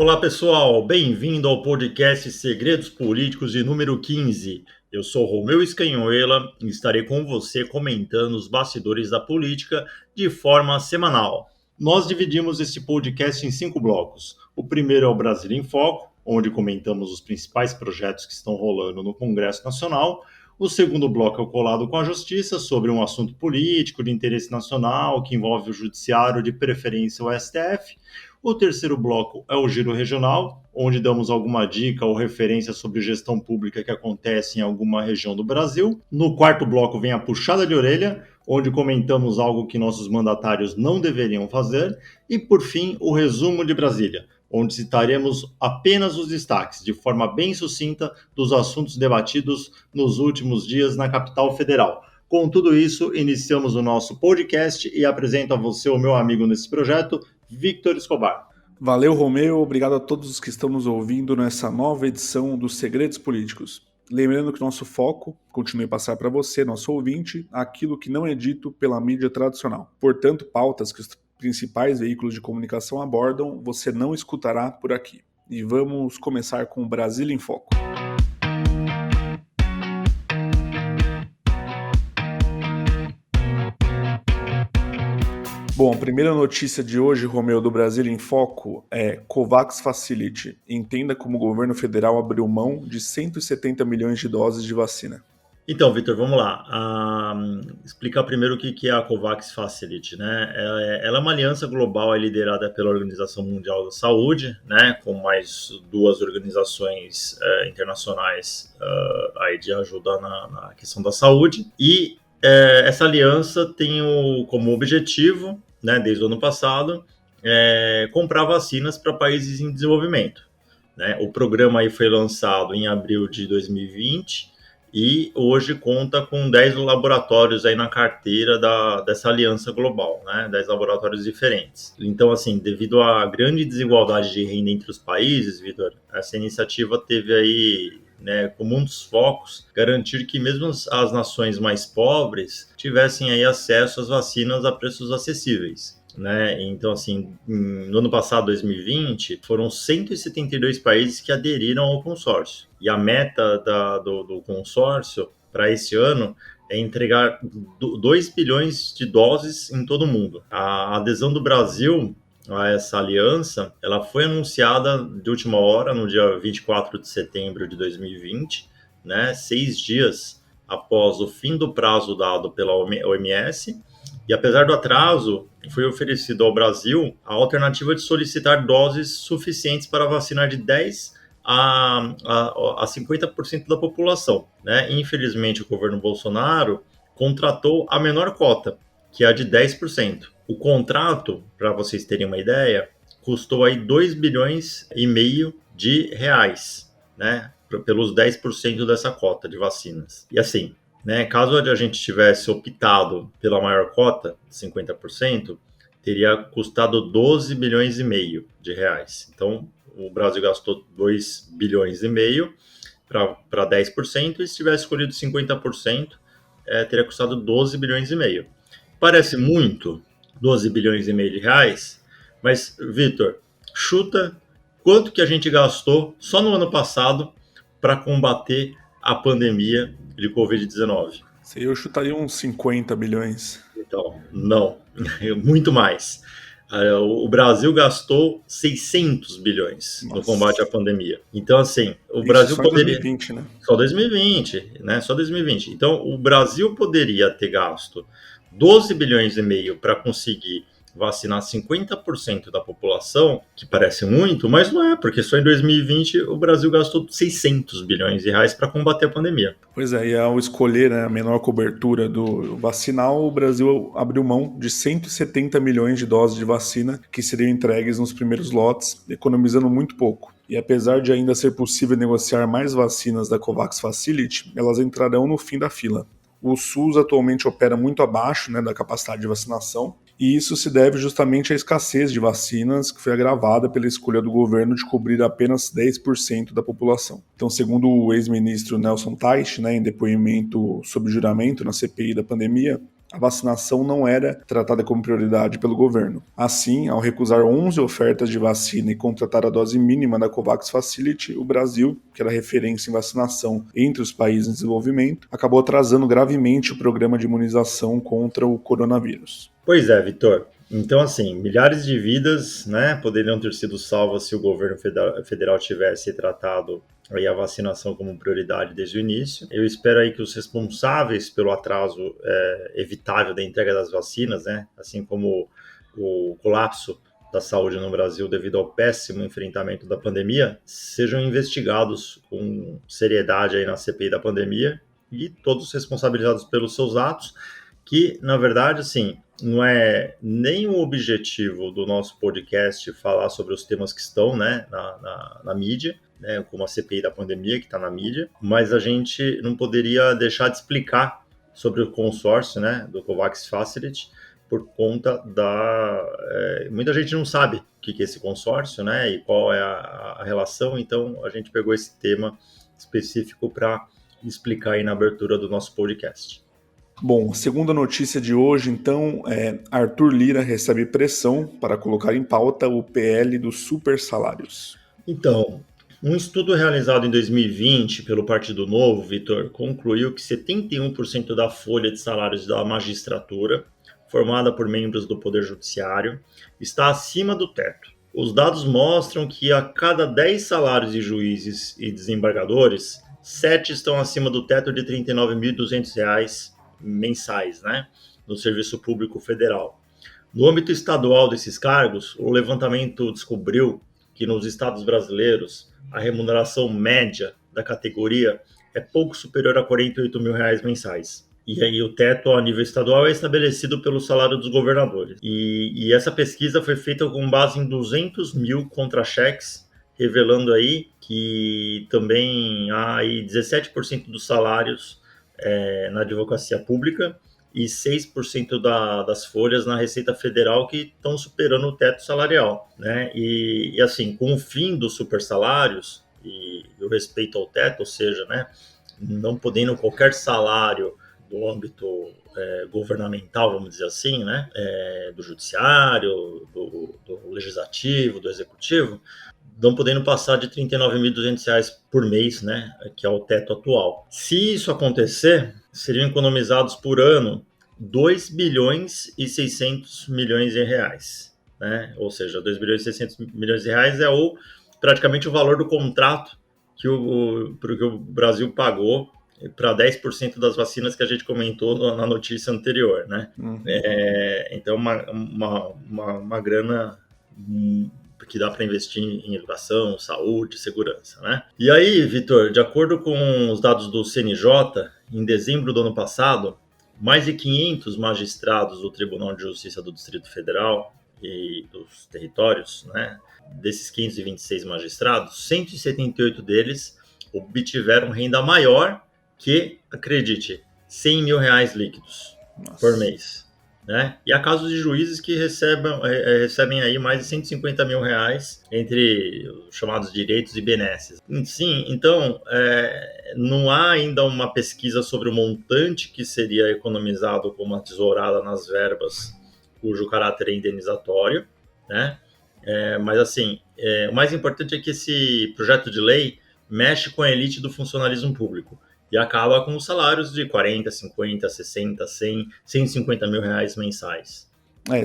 Olá pessoal, bem-vindo ao podcast Segredos Políticos de número 15. Eu sou Romeu Scanhoela e estarei com você comentando os bastidores da política de forma semanal. Nós dividimos esse podcast em 5 blocos. O primeiro é o Brasil em Foco, onde comentamos os principais projetos que estão rolando no Congresso Nacional. O segundo bloco é o Colado com a Justiça, sobre um assunto político de interesse nacional que envolve o Judiciário, de preferência o STF. O terceiro bloco é o Giro Regional, onde damos alguma dica ou referência sobre gestão pública que acontece em alguma região do Brasil. No quarto bloco vem a Puxada de Orelha, onde comentamos algo que nossos mandatários não deveriam fazer. E, por fim, o Resumo de Brasília, onde citaremos apenas os destaques, de forma bem sucinta, dos assuntos debatidos nos últimos dias na capital federal. Com tudo isso, iniciamos o nosso podcast e apresento a você o meu amigo nesse projeto, Victor Escobar. Valeu, Romeu. Obrigado a todos os que estão nos ouvindo nessa nova edição dos Segredos Políticos. Lembrando que nosso foco continue a passar para você, nosso ouvinte, aquilo que não é dito pela mídia tradicional. Portanto, pautas que os principais veículos de comunicação abordam, você não escutará por aqui. E vamos começar com o Brasil em Foco. Bom, a primeira notícia de hoje, Romeu, do Brasil em Foco é COVAX Facility. Entenda como o governo federal abriu mão de 170 milhões de doses de vacina. Então, Victor, vamos lá. Explicar primeiro o que é a COVAX Facility, né? Ela é uma aliança global liderada pela Organização Mundial da Saúde, né? Com mais duas organizações internacionais aí de ajuda na questão da saúde. E essa aliança tem como objetivo, né, desde o ano passado, comprar vacinas para países em desenvolvimento, né? O programa aí foi lançado em abril de 2020 e hoje conta com 10 laboratórios aí na carteira dessa aliança global, né? 10 laboratórios diferentes. Então, assim, devido à grande desigualdade de renda entre os países, Vitor, essa iniciativa teve aí, né, como um dos focos, garantir que mesmo as nações mais pobres tivessem aí acesso às vacinas a preços acessíveis, né? Então, assim, no ano passado, 2020, foram 172 países que aderiram ao consórcio. E a meta do consórcio para esse ano é entregar 2 bilhões de doses em todo o mundo. A adesão do Brasil a essa aliança, ela foi anunciada de última hora, no dia 24 de setembro de 2020, né, 6 dias após o fim do prazo dado pela OMS, e apesar do atraso, foi oferecido ao Brasil a alternativa de solicitar doses suficientes para vacinar de 10 a 50% da população, né? Infelizmente, o governo Bolsonaro contratou a menor cota, que é a de 10%. O contrato, para vocês terem uma ideia, custou aí 2 bilhões e meio de reais, né, pelos 10% dessa cota de vacinas. E assim, né, caso a gente tivesse optado pela maior cota, 50%, teria custado 12 bilhões e meio de reais. Então, o Brasil gastou 2 bilhões e meio para 10%, e se tivesse escolhido 50%, teria custado 12 bilhões e meio. Parece muito, 12 bilhões e meio de reais, mas, Vitor, chuta quanto que a gente gastou só no ano passado para combater a pandemia de Covid-19. Eu chutaria uns 50 bilhões. Então, não, muito mais. O Brasil gastou 600 bilhões no combate à pandemia. Então, assim, o Brasil só poderia... Em 2020, né? Só 2020, né? Só 2020. Então, o Brasil poderia ter gasto 12 bilhões e meio para conseguir vacinar 50% da população, que parece muito, mas não é, porque só em 2020 o Brasil gastou 600 bilhões de reais para combater a pandemia. Pois é, e ao escolher, né, a menor cobertura do vacinal, o Brasil abriu mão de 170 milhões de doses de vacina que seriam entregues nos primeiros lotes, economizando muito pouco. E apesar de ainda ser possível negociar mais vacinas da COVAX Facility, elas entrarão no fim da fila. O SUS atualmente opera muito abaixo, né, da capacidade de vacinação, e isso se deve justamente à escassez de vacinas, que foi agravada pela escolha do governo de cobrir apenas 10% da população. Então, segundo o ex-ministro Nelson Teich, né, em depoimento sob juramento na CPI da pandemia, a vacinação não era tratada como prioridade pelo governo. Assim, ao recusar 11 ofertas de vacina e contratar a dose mínima da COVAX Facility, o Brasil, que era referência em vacinação entre os países em desenvolvimento, acabou atrasando gravemente o programa de imunização contra o coronavírus. Pois é, Vitor. Então, assim, milhares de vidas, né, poderiam ter sido salvas se o governo federal tivesse tratado aí a vacinação como prioridade desde o início. Eu espero aí que os responsáveis pelo atraso evitável da entrega das vacinas, né, assim como o colapso da saúde no Brasil devido ao péssimo enfrentamento da pandemia, sejam investigados com seriedade aí na CPI da pandemia e todos responsabilizados pelos seus atos, que, na verdade, assim, não é nem o objetivo do nosso podcast falar sobre os temas que estão, né, na mídia, né, como a CPI da pandemia, que está na mídia, mas a gente não poderia deixar de explicar sobre o consórcio, né, do COVAX Facility, por conta muita gente não sabe o que é esse consórcio, né, e qual é a relação, então a gente pegou esse tema específico para explicar aí na abertura do nosso podcast. Bom, segunda notícia de hoje, então, Arthur Lira recebe pressão para colocar em pauta o PL dos super salários. Então, um estudo realizado em 2020 pelo Partido Novo, Vitor, concluiu que 71% da folha de salários da magistratura, formada por membros do Poder Judiciário, está acima do teto. Os dados mostram que a cada 10 salários de juízes e desembargadores, 7 estão acima do teto de R$ 39.200 mensais, né, no Serviço Público Federal. No âmbito estadual desses cargos, o levantamento descobriu que nos estados brasileiros a remuneração média da categoria é pouco superior a R$ 48 mil mensais. E aí o teto a nível estadual é estabelecido pelo salário dos governadores. E essa pesquisa foi feita com base em 200 mil contra-cheques, revelando aí que também há aí 17% dos salários na advocacia pública e 6% das folhas na Receita Federal que estão superando o teto salarial, né? E assim, com o fim dos super salários e o respeito ao teto, ou seja, né, não podendo qualquer salário do âmbito governamental, vamos dizer assim, né, do judiciário, do legislativo, do executivo, não podendo passar de R$ 39.200 por mês, né, que é o teto atual. Se isso acontecer, seriam economizados por ano 2 bilhões e 600 milhões de reais, né? Ou seja, 2 bilhões e 600 milhões de reais é praticamente o valor do contrato que o Brasil pagou para 10% das vacinas que a gente comentou na notícia anterior, né? Uhum. Então, uma grana que dá para investir em educação, saúde, segurança, né? E aí, Vitor, de acordo com os dados do CNJ, em dezembro do ano passado, mais de 500 magistrados do Tribunal de Justiça do Distrito Federal e dos territórios, né? Desses 526 magistrados, 178 deles obtiveram renda maior que, acredite, 100 mil reais líquidos por mês. Né? E há casos de juízes que recebem aí mais de 150 mil reais entre os chamados direitos e benesses. Sim, então não há ainda uma pesquisa sobre o montante que seria economizado com uma tesourada nas verbas cujo caráter é indenizatório, né? Mas assim, o mais importante é que esse projeto de lei mexe com a elite do funcionalismo público e acaba com os salários de 40, 50, 60, 100, 150 mil reais mensais.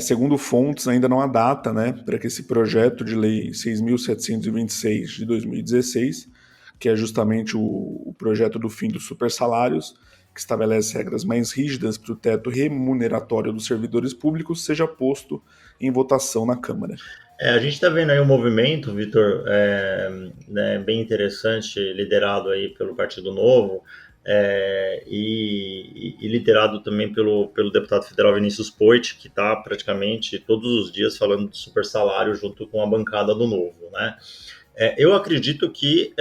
Segundo fontes, ainda não há data, né, para que esse projeto de lei 6.726 de 2016, que é justamente o projeto do fim dos supersalários, que estabelece regras mais rígidas para o teto remuneratório dos servidores públicos, seja posto em votação na Câmara. A gente está vendo aí um movimento, Vitor, né, bem interessante, liderado aí pelo Partido Novo e liderado também pelo deputado federal Vinícius Poit, que está praticamente todos os dias falando de super salário junto com a bancada do Novo, né? Eu acredito que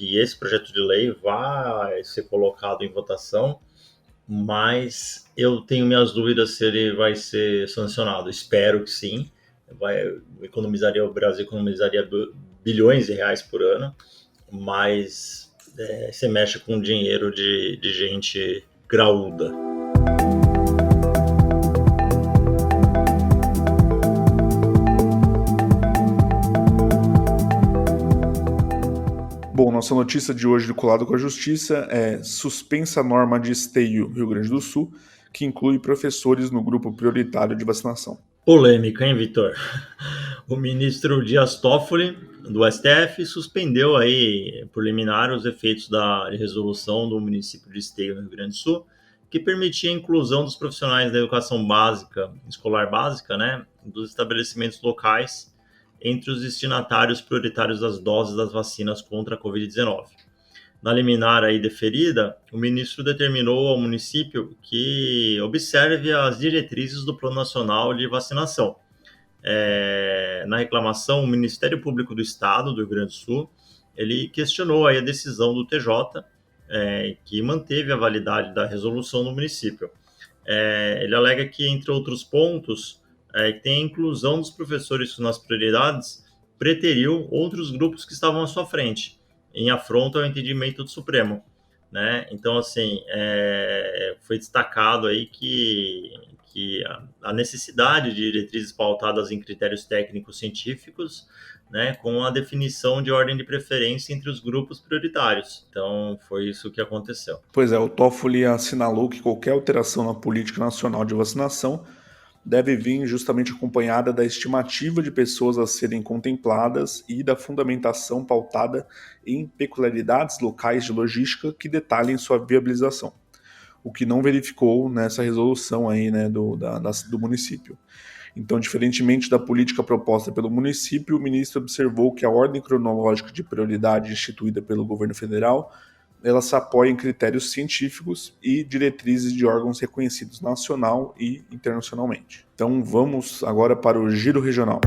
esse projeto de lei vai ser colocado em votação, mas eu tenho minhas dúvidas se ele vai ser sancionado. Espero que sim. O Brasil economizaria bilhões de reais por ano, mas você mexe com dinheiro de gente graúda. nossa notícia de hoje do Colado com a Justiça é suspensa a norma de esteio Rio Grande do Sul, que inclui professores no grupo prioritário de vacinação. Polêmica, hein, Vitor? O ministro Dias Toffoli, do STF, suspendeu aí, por liminar, os efeitos da resolução do município de Esteio, no Rio Grande do Sul, que permitia a inclusão dos profissionais da educação básica, escolar básica, né, dos estabelecimentos locais entre os destinatários prioritários das doses das vacinas contra a Covid-19. Na liminar aí deferida, o ministro determinou ao município que observe as diretrizes do Plano Nacional de Vacinação. Na reclamação, o Ministério Público do Estado do Rio Grande do Sul, ele questionou aí a decisão do TJ, que manteve a validade da resolução no município. Ele alega que, entre outros pontos, tem a inclusão dos professores nas prioridades preteriu outros grupos que estavam à sua frente, em afronta ao entendimento do Supremo, né? Então, assim, foi destacado aí que a necessidade de diretrizes pautadas em critérios técnicos científicos, né, com a definição de ordem de preferência entre os grupos prioritários. Então, foi isso que aconteceu. Pois é, o Toffoli assinalou que qualquer alteração na política nacional de vacinação deve vir justamente acompanhada da estimativa de pessoas a serem contempladas e da fundamentação pautada em peculiaridades locais de logística que detalhem sua viabilização, o que não verificou nessa resolução aí, né, do município. Então, diferentemente da política proposta pelo município, o ministro observou que a ordem cronológica de prioridade instituída pelo governo federal ela se apoia em critérios científicos e diretrizes de órgãos reconhecidos nacional e internacionalmente. Então vamos agora para o Giro Regional.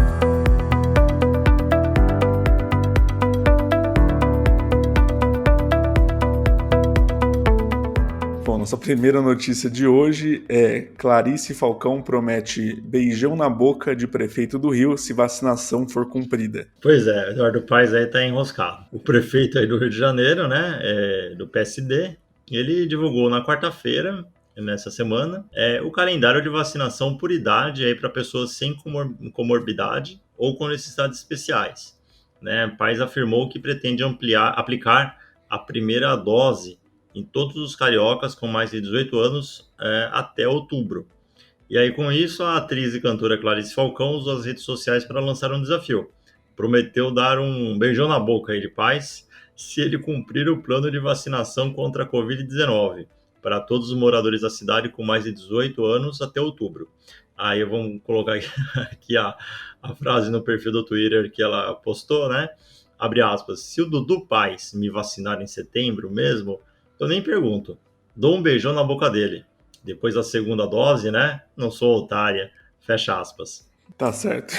Bom, nossa primeira notícia de hoje é Clarice Falcão promete beijão na boca de prefeito do Rio se vacinação for cumprida. Pois é, Eduardo Paes aí tá enroscado. O prefeito aí do Rio de Janeiro, né, do PSD, ele divulgou na quarta-feira, nessa semana, o calendário de vacinação por idade aí para pessoas sem comorbidade ou com necessidades especiais, né? Paes afirmou que pretende aplicar a primeira dose em todos os cariocas com mais de 18 anos até outubro. E aí, com isso, a atriz e cantora Clarice Falcão usou as redes sociais para lançar um desafio. Prometeu dar um beijão na boca aí de Paes se ele cumprir o plano de vacinação contra a Covid-19 para todos os moradores da cidade com mais de 18 anos até outubro. Aí eu vou colocar aqui a frase no perfil do Twitter que ela postou, né? Abre aspas, se o Dudu Paes me vacinar em setembro mesmo, eu nem pergunto, dou um beijão na boca dele. Depois da segunda dose, né? Não sou otária. Fecha aspas. Tá certo.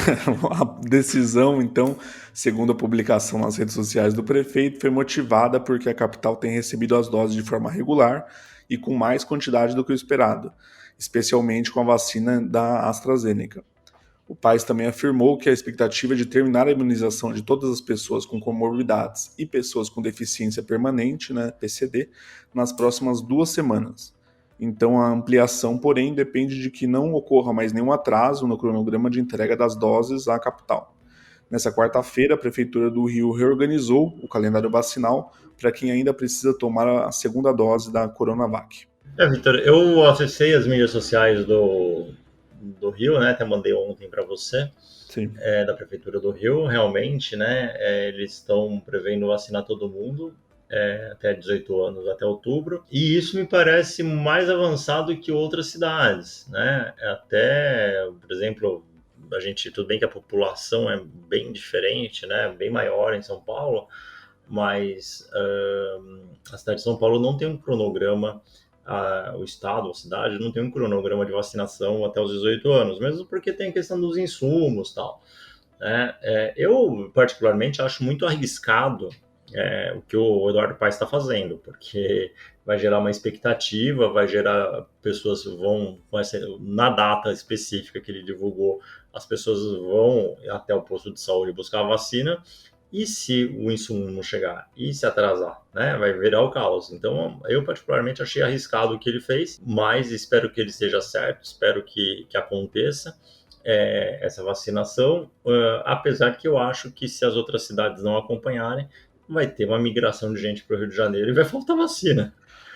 A decisão, então, segundo a publicação nas redes sociais do prefeito, foi motivada porque a capital tem recebido as doses de forma regular e com mais quantidade do que o esperado, especialmente com a vacina da AstraZeneca. O Paes também afirmou que a expectativa é de terminar a imunização de todas as pessoas com comorbidades e pessoas com deficiência permanente, né, PCD, nas próximas 2 semanas. Então a ampliação, porém, depende de que não ocorra mais nenhum atraso no cronograma de entrega das doses à capital. Nessa quarta-feira, a Prefeitura do Rio reorganizou o calendário vacinal para quem ainda precisa tomar a segunda dose da Coronavac. Vitor, eu acessei as mídias sociais do Rio, né? Até mandei ontem para você, Sim. Da Prefeitura do Rio. Realmente, né? Eles estão prevendo vacinar todo mundo até 18 anos, até outubro. E isso me parece mais avançado que outras cidades, né? Até, por exemplo, tudo bem que a população é bem diferente, né? Bem maior em São Paulo, mas a cidade de São Paulo não tem um cronograma, o estado, a cidade, não tem um cronograma de vacinação até os 18 anos, mesmo porque tem a questão dos insumos e tal. Eu, particularmente, acho muito arriscado o que o Eduardo Paes está fazendo, porque vai gerar uma expectativa, vai gerar pessoas na data específica que ele divulgou, as pessoas vão até o posto de saúde buscar a vacina, e se o insumo não chegar e se atrasar, né, vai virar o caos. Então, eu particularmente achei arriscado o que ele fez, mas espero que ele esteja certo, espero que aconteça essa vacinação, apesar que eu acho que se as outras cidades não acompanharem, vai ter uma migração de gente para o Rio de Janeiro e vai faltar vacina,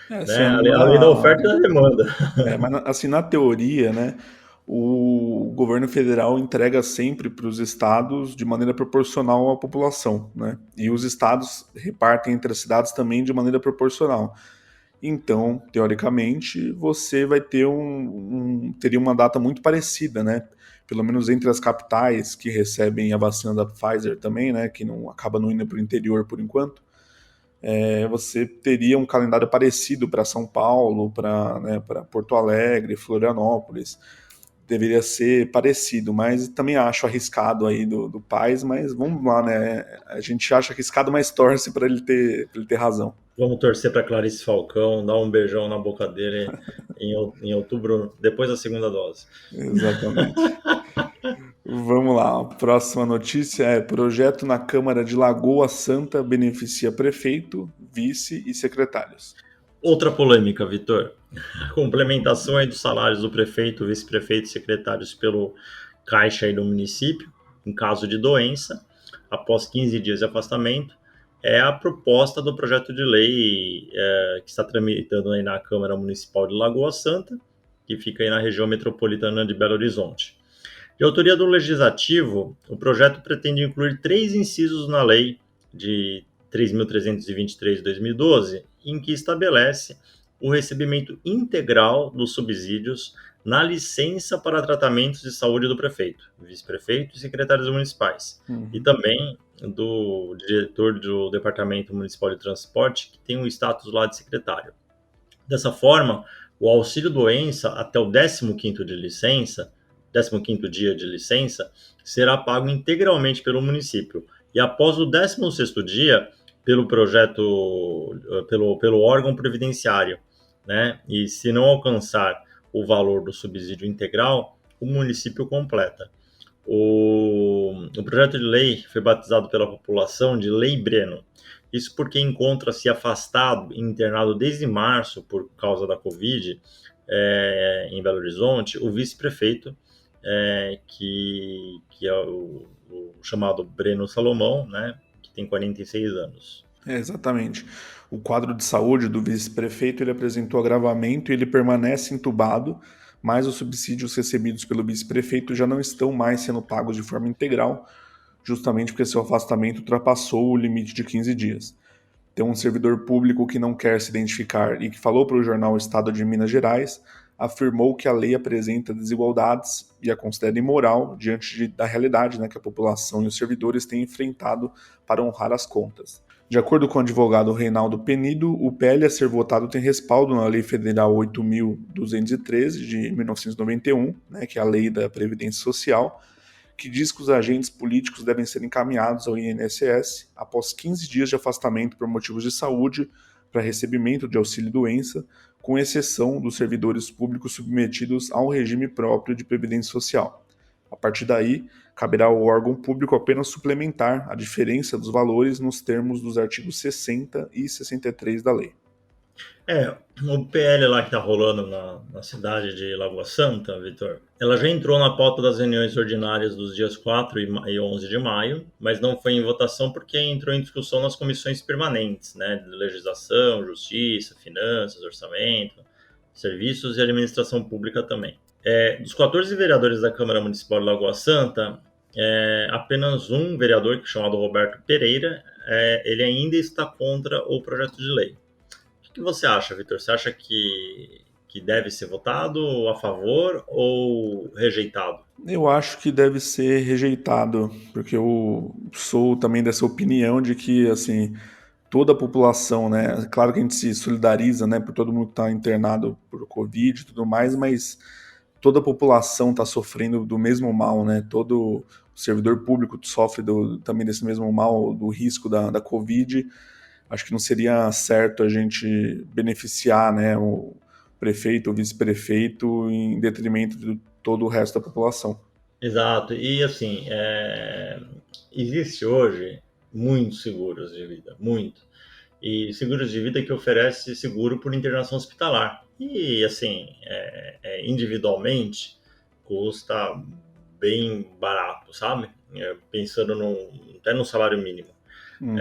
Assim, né? A lei da oferta e da demanda. mas assim, na teoria, né, o governo federal entrega sempre para os estados de maneira proporcional à população, né? E os estados repartem entre as cidades também de maneira proporcional. Então, teoricamente, você vai ter teria uma data muito parecida, né? Pelo menos entre as capitais que recebem a vacina da Pfizer também, né? Que não acaba não indo para o interior por enquanto. Você teria um calendário parecido para São Paulo, para Porto Alegre, Florianópolis. Deveria ser parecido, mas também acho arriscado aí do Paes, mas vamos lá, né? A gente acha arriscado, mas torce para ele ter razão. Vamos torcer para Clarice Falcão, dar um beijão na boca dele em outubro, depois da segunda dose. Exatamente. Vamos lá, a próxima notícia é: projeto na Câmara de Lagoa Santa beneficia prefeito, vice e secretários. Outra polêmica, Vitor. Complementação aí dos salários do prefeito, vice-prefeito e secretários pelo caixa aí do município, em caso de doença, após 15 dias de afastamento, é a proposta do projeto de lei que está tramitando aí na Câmara Municipal de Lagoa Santa, que fica aí na região metropolitana de Belo Horizonte. De autoria do Legislativo, o projeto pretende incluir 3 incisos na lei de 3.323 de 2012, em que estabelece o recebimento integral dos subsídios na licença para tratamentos de saúde do prefeito, vice-prefeito e secretários municipais, e também do diretor do Departamento Municipal de Transporte, que tem o status lá de secretário. Dessa forma, o auxílio doença até o 15º de licença, 15º dia de licença, será pago integralmente pelo município. E após o 16º dia, pelo projeto, pelo órgão previdenciário, né? E se não alcançar o valor do subsídio integral, o município completa. O projeto de lei foi batizado pela população de Lei Breno. Isso porque encontra-se afastado e internado desde março por causa da Covid em Belo Horizonte o vice-prefeito, que é o chamado Breno Salomão, né, que tem 46 anos. Exatamente. O quadro de saúde do vice-prefeito ele apresentou agravamento e ele permanece entubado, mas os subsídios recebidos pelo vice-prefeito já não estão mais sendo pagos de forma integral, justamente porque seu afastamento ultrapassou o limite de 15 dias. Tem um servidor público que não quer se identificar e que falou para o jornal Estado de Minas Gerais, afirmou que a lei apresenta desigualdades e a considera imoral diante da realidade, né, que a população e os servidores têm enfrentado para honrar as contas. De acordo com o advogado Reinaldo Penido, o PL a ser votado tem respaldo na Lei Federal 8.213 de 1991, né, que é a Lei da Previdência Social, que diz que os agentes políticos devem ser encaminhados ao INSS após 15 dias de afastamento por motivos de saúde para recebimento de auxílio-doença, com exceção dos servidores públicos submetidos ao regime próprio de previdência social. A partir daí, caberá ao órgão público apenas suplementar a diferença dos valores nos termos dos artigos 60 e 63 da lei. O PL lá que tá rolando na cidade de Lagoa Santa, Vitor, ela já entrou na pauta das reuniões ordinárias dos dias 4 e 11 de maio, mas não foi em votação porque entrou em discussão nas comissões permanentes, né, de legislação, justiça, finanças, orçamento, serviços e administração pública também. Dos 14 vereadores da Câmara Municipal de Lagoa Santa, apenas um vereador, chamado Roberto Pereira, ele ainda está contra o projeto de lei. O que você acha, Vitor? Você acha que deve ser votado a favor ou rejeitado? Eu acho que deve ser rejeitado, porque eu sou também dessa opinião de que, assim, toda a população, né? Claro que a gente se solidariza, né, por todo mundo que está internado por Covid e tudo mais, mas toda a população está sofrendo do mesmo mal, né? Todo o servidor público sofre também desse mesmo mal, do risco da Covid. Acho que não seria certo a gente beneficiar, né, o prefeito, o vice-prefeito, em detrimento de todo o resto da população. Exato. E assim, existe hoje muitos seguros de vida, muito. E seguros de vida que oferece seguro por internação hospitalar. E assim, individualmente custa bem barato, sabe? Pensando até no salário mínimo. Uhum.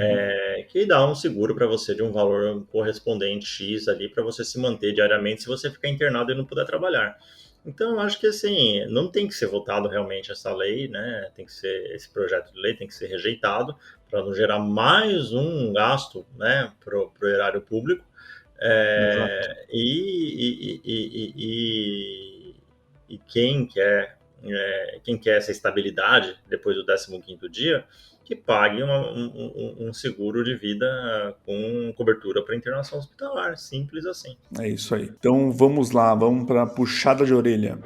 que dá um seguro para você de um valor correspondente X ali para você se manter diariamente se você ficar internado e não puder trabalhar. Então, eu acho que assim, não tem que ser votado realmente essa lei, né? Tem que ser esse projeto de lei tem que ser rejeitado para não gerar mais um gasto, né, pro erário público. Exato. E quem quer essa estabilidade depois do 15º dia, que pague um seguro de vida com cobertura para internação hospitalar, simples assim. É isso aí. Então vamos lá, vamos para puxada de orelha.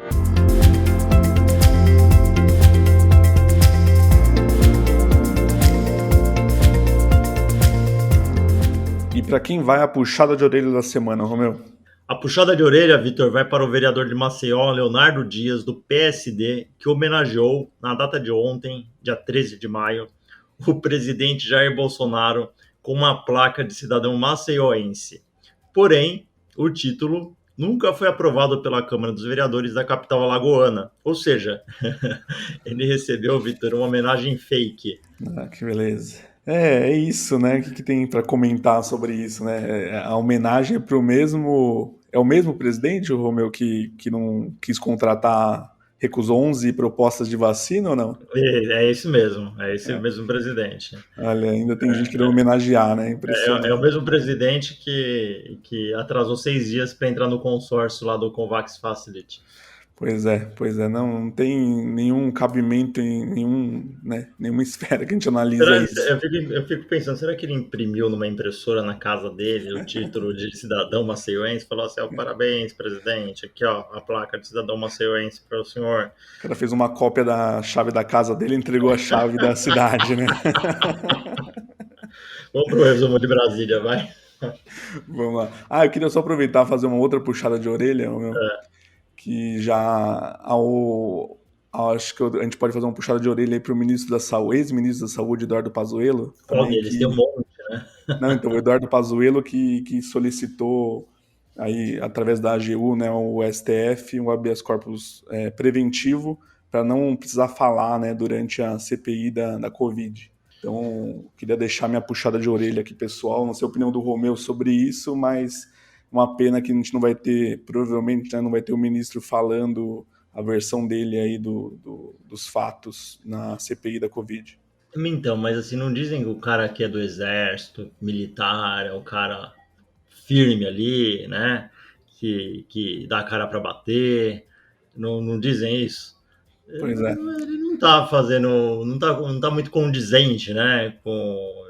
E para quem vai a puxada de orelha da semana, Romeu? A puxada de orelha, Vitor, vai para o vereador de Maceió, Leonardo Dias, do PSD, que homenageou, na data de ontem, dia 13 de maio, o presidente Jair Bolsonaro com uma placa de cidadão maceioense. Porém, o título nunca foi aprovado pela Câmara dos Vereadores da capital alagoana. Ou seja, ele recebeu, Vitor, uma homenagem fake. Ah, que beleza. É isso, né? O que tem para comentar sobre isso, né? A homenagem é pro mesmo. É o mesmo presidente, o Romeu, que não quis contratar, recusou 11 propostas de vacina ou não? É esse mesmo, é esse mesmo presidente. Olha, ainda tem gente querendo homenagear, né? É o Impressionante. mesmo presidente que atrasou 6 dias para entrar no consórcio lá do Covax Facility. Pois é, não tem nenhum cabimento em nenhum, né, nenhuma esfera que a gente analisa Será, isso. eu fico pensando, será que ele imprimiu numa impressora na casa dele o título de cidadão maceioense? Falou assim, ó, parabéns, presidente, aqui ó, a placa de cidadão maceioense para o senhor. O cara fez uma cópia da chave da casa dele e entregou a chave da cidade, né? Vamos pro resumo de Brasília, vai. Vamos lá. Ah, eu queria só aproveitar e fazer uma outra puxada de orelha, meu, que já acho que a gente pode fazer uma puxada de orelha aí pro ministro da Saúde, ex-ministro da Saúde, Eduardo Pazuello, Qual também deles? Tem um que monte. não, então o Eduardo Pazuello que solicitou aí através da AGU, né, o STF, um habeas corpus preventivo para não precisar falar, né, durante a CPI da Covid. Então, queria deixar minha puxada de orelha aqui, pessoal. Não sei a opinião do Romeu sobre isso, mas uma pena que a gente não vai ter, provavelmente, né, não vai ter o ministro falando a versão dele aí dos fatos na CPI da Covid. Então, mas assim, não dizem que o cara que é do exército, militar, é o cara firme ali, né? Que dá a cara para bater. Não, não dizem isso. Pois é. Ele não tá fazendo, não tá muito condizente, né, com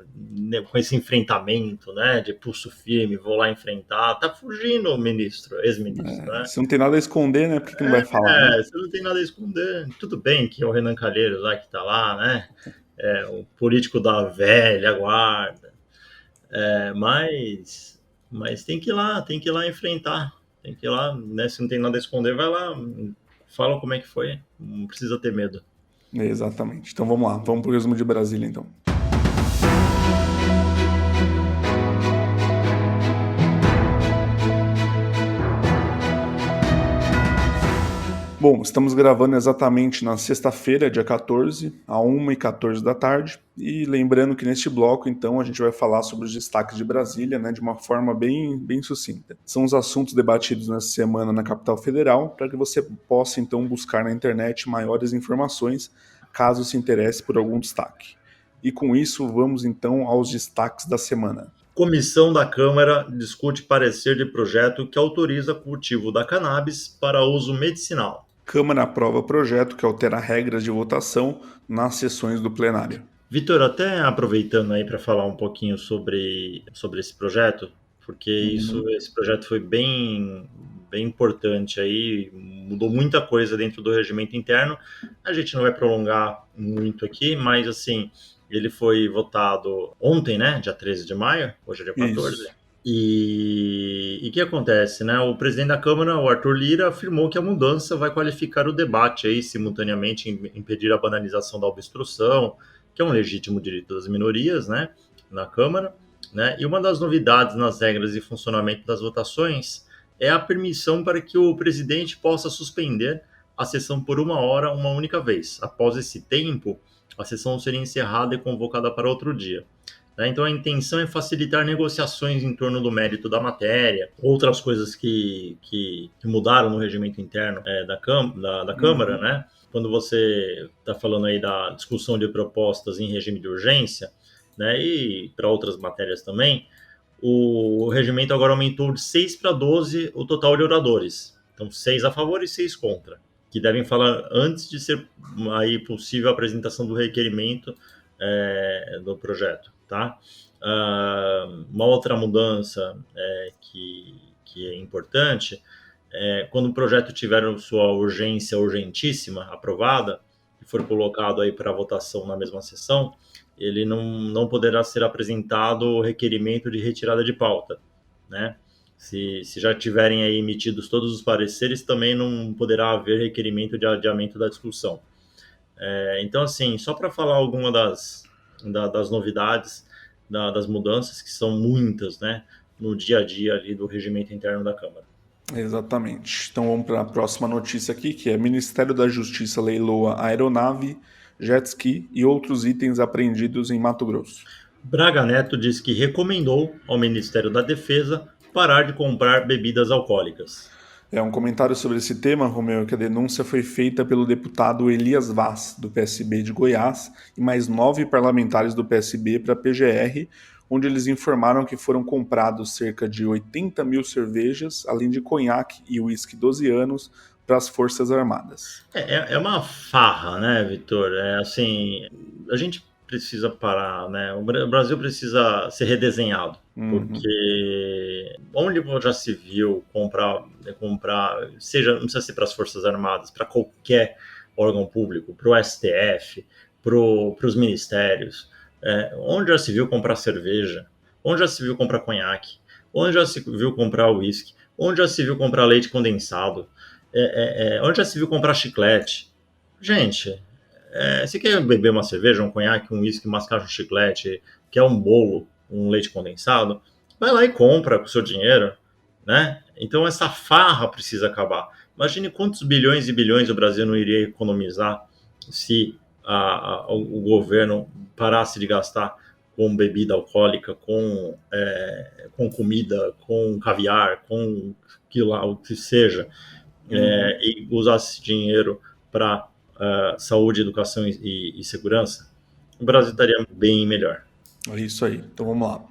esse enfrentamento, né, de pulso firme, vou lá enfrentar. Tá fugindo o ministro, ex-ministro, né? Se não tem nada a esconder, né, por que não vai falar, né? Você não tem nada a esconder. Tudo bem que é o Renan Calheiros lá que tá lá, né? É o político da velha guarda. Mas tem que ir lá enfrentar. Tem que ir lá, né? Se não tem nada a esconder, vai lá, fala como é que foi. Não precisa ter medo. Exatamente. Então vamos lá, vamos pro resumo de Brasília, então. Bom, estamos gravando exatamente na sexta-feira, dia 14, a 1h14 da tarde. E lembrando que neste bloco, então, a gente vai falar sobre os destaques de Brasília, né, de uma forma bem sucinta. São os assuntos debatidos nessa semana na capital federal, para que você possa, então, buscar na internet maiores informações, caso se interesse por algum destaque. E com isso, vamos, então, aos destaques da semana. Comissão da Câmara discute parecer de projeto que autoriza cultivo da cannabis para uso medicinal. Câmara aprova projeto que altera regras de votação nas sessões do plenário. Vitor, até aproveitando aí para falar um pouquinho sobre esse projeto, porque esse projeto foi bem importante aí, mudou muita coisa dentro do regimento interno. A gente não vai prolongar muito aqui, mas assim, ele foi votado ontem, né, dia 13 de maio, hoje é dia 14. Isso. E o que acontece, né? O presidente da Câmara, o Arthur Lira, afirmou que a mudança vai qualificar o debate aí, simultaneamente impedir a banalização da obstrução, que é um legítimo direito das minorias, né, na Câmara, né? E uma das novidades nas regras e funcionamento das votações é a permissão para que o presidente possa suspender a sessão por 1 hora, uma única vez. Após esse tempo, a sessão seria encerrada e convocada para outro dia. né? Então, a intenção é facilitar negociações em torno do mérito da matéria, outras coisas que mudaram no regimento interno da Câmara, né? Quando você está falando aí da discussão de propostas em regime de urgência, né, e para outras matérias também, o regimento agora aumentou de 6 para 12 o total de oradores. Então, 6 a favor e 6 contra, que devem falar antes de ser aí possível a apresentação do requerimento do projeto, tá? Uma outra mudança que é importante quando o projeto tiver sua urgência urgentíssima aprovada e for colocado aí para votação na mesma sessão, ele não poderá ser apresentado o requerimento de retirada de pauta, né? Se já tiverem aí emitidos todos os pareceres, também não poderá haver requerimento de adiamento da discussão. Então, assim, só para falar alguma das novidades, das mudanças, que são muitas, né, no dia a dia ali do regimento interno da Câmara. Exatamente. Então vamos para a próxima notícia aqui, que é Ministério da Justiça leiloa aeronave, jet ski e outros itens apreendidos em Mato Grosso. Braga Neto diz que recomendou ao Ministério da Defesa parar de comprar bebidas alcoólicas. É um comentário sobre esse tema, Romeu, que a denúncia foi feita pelo deputado Elias Vaz, do PSB de Goiás, e mais 9 parlamentares do PSB para a PGR, onde eles informaram que foram comprados cerca de 80 mil cervejas, além de conhaque e uísque 12 anos, para as Forças Armadas. É uma farra, né, Vitor? Assim, a gente precisa parar, né? O Brasil precisa ser redesenhado, porque onde já se viu comprar, seja, não precisa ser para as Forças Armadas, para qualquer órgão público, para o STF, para os ministérios, onde já se viu comprar cerveja, onde já se viu comprar conhaque, onde já se viu comprar uísque, onde já se viu comprar leite condensado, onde já se viu comprar chiclete. Gente, você quer beber uma cerveja, um conhaque, um uísque, mascar um chiclete, quer um bolo, um leite condensado, vai lá e compra com o seu dinheiro, né? Então essa farra precisa acabar. Imagine quantos bilhões e bilhões o Brasil não iria economizar se o governo parasse de gastar com bebida alcoólica, com comida, com caviar, com o que seja, e usasse esse dinheiro para saúde, educação e segurança, o Brasil estaria bem melhor. É isso aí. Então vamos lá.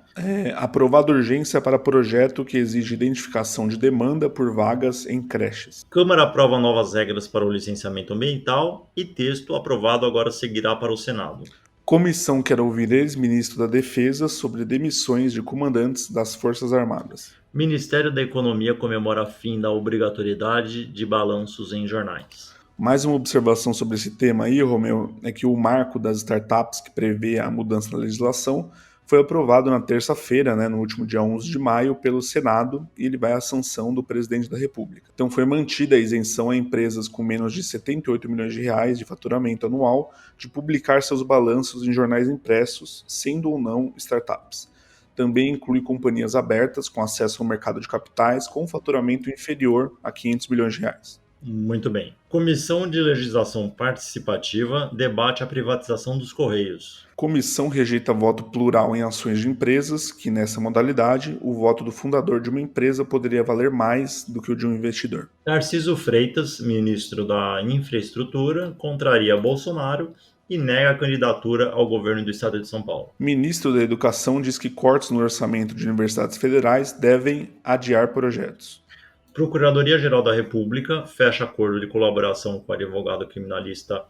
Aprovada urgência para projeto que exige identificação de demanda por vagas em creches. Câmara aprova novas regras para o licenciamento ambiental e texto aprovado agora seguirá para o Senado. Comissão quer ouvir ex-ministro da Defesa sobre demissões de comandantes das Forças Armadas. Ministério da Economia comemora fim da obrigatoriedade de balanços em jornais. Mais uma observação sobre esse tema aí, Romeu, é que o marco das startups que prevê a mudança na legislação foi aprovado na terça-feira, né, no último dia 11 de maio, pelo Senado, e ele vai à sanção do presidente da República. Então foi mantida a isenção a empresas com menos de 78 milhões de reais de faturamento anual de publicar seus balanços em jornais impressos, sendo ou não startups. Também inclui companhias abertas com acesso ao mercado de capitais com faturamento inferior a 500 milhões de reais. Muito bem. Comissão de Legislação Participativa debate a privatização dos Correios. Comissão rejeita voto plural em ações de empresas, que nessa modalidade, o voto do fundador de uma empresa poderia valer mais do que o de um investidor. Tarcísio Freitas, ministro da Infraestrutura, contraria Bolsonaro e nega a candidatura ao governo do estado de São Paulo. Ministro da Educação diz que cortes no orçamento de universidades federais devem adiar projetos. Procuradoria-Geral da República fecha acordo de colaboração com o advogado criminalista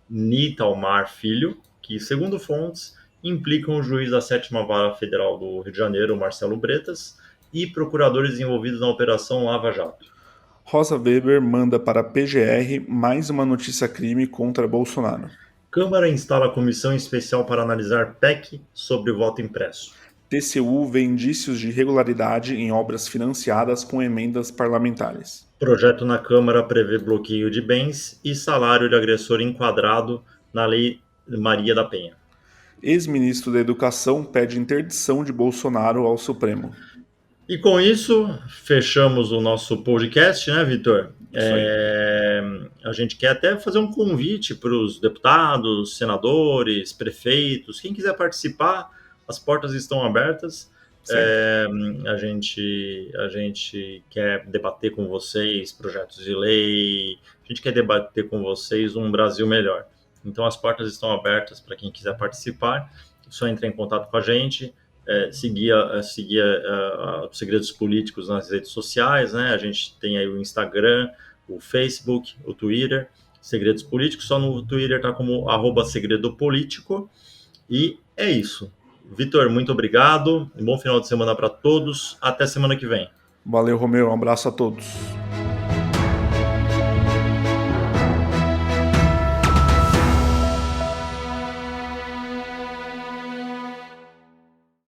Nitalmar Filho, que, segundo fontes, implicam o juiz da 7ª Vara Federal do Rio de Janeiro, Marcelo Bretas, e procuradores envolvidos na Operação Lava Jato. Rosa Weber manda para a PGR mais uma notícia-crime contra Bolsonaro. Câmara instala comissão especial para analisar PEC sobre voto impresso. TCU vê indícios de irregularidade em obras financiadas com emendas parlamentares. Projeto na Câmara prevê bloqueio de bens e salário de agressor enquadrado na Lei Maria da Penha. Ex-ministro da Educação pede interdição de Bolsonaro ao Supremo. E com isso, fechamos o nosso podcast, né, Vitor? A gente quer até fazer um convite para os deputados, senadores, prefeitos, quem quiser participar, as portas estão abertas. Sempre. A gente quer debater com vocês projetos de lei, a gente quer debater com vocês um Brasil melhor. Então, as portas estão abertas para quem quiser participar, só entrar em contato com a gente, seguir os Segredos Políticos nas redes sociais, né? A gente tem aí o Instagram, o Facebook, o Twitter, Segredos Políticos, só no Twitter tá como @segredopolítico, e é isso. Vitor, muito obrigado. Um bom final de semana para todos. Até semana que vem. Valeu, Romeu. Um abraço a todos.